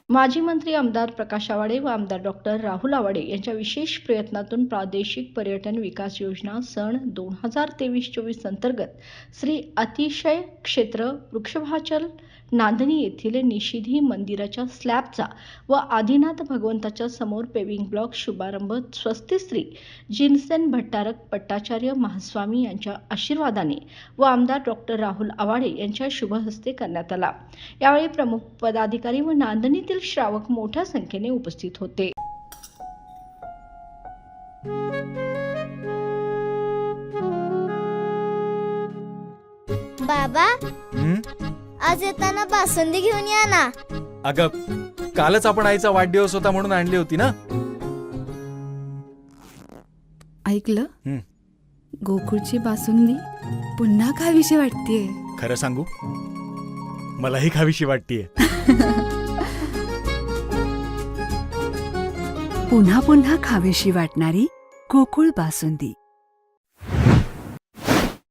माजी मंत्री आमदार प्रकाश आवाडे व आमदार डॉक्टर राहुल आवाडे यांच्या विशेष प्रयत्नातून प्रादेशिक पर्यटन विकास योजना सन 2023-24 अंतर्गत श्री अतिशय क्षेत्र वृक्षभाचल नांदणी येथील निशिधी मंदिराच्या स्लॅबचा व आदिनाथ भगवंताच्या समोर पेविंग ब्लॉक शुभारंभ स्वस्तिश्री जिनसेन भट्टारक पट्टाचार्य महास्वामी यांच्या आशीर्वादाने व आमदार डॉक्टर राहुल आवाडे यांच्या शुभ हस्ते करण्यात आला। यावेळी प्रमुख पदाधिकारी व नांदणीतील श्रावक मोठ्या संख्येने उपस्थित होते। बाबा, आज येताना बासुंदी घेऊन या ना। अगं, कालच आपण आईचा वाढदिवस होता म्हणून आणली होती ना। ऐकलं, गोकुळची बासुंदी पुन्हा खावीशी वाटतेय। खरं सांगू, मलाही खावीशी वाटतेय। पुन्हा पुन्हा खावीशी वाटणारी गोकुळ बासुंदी।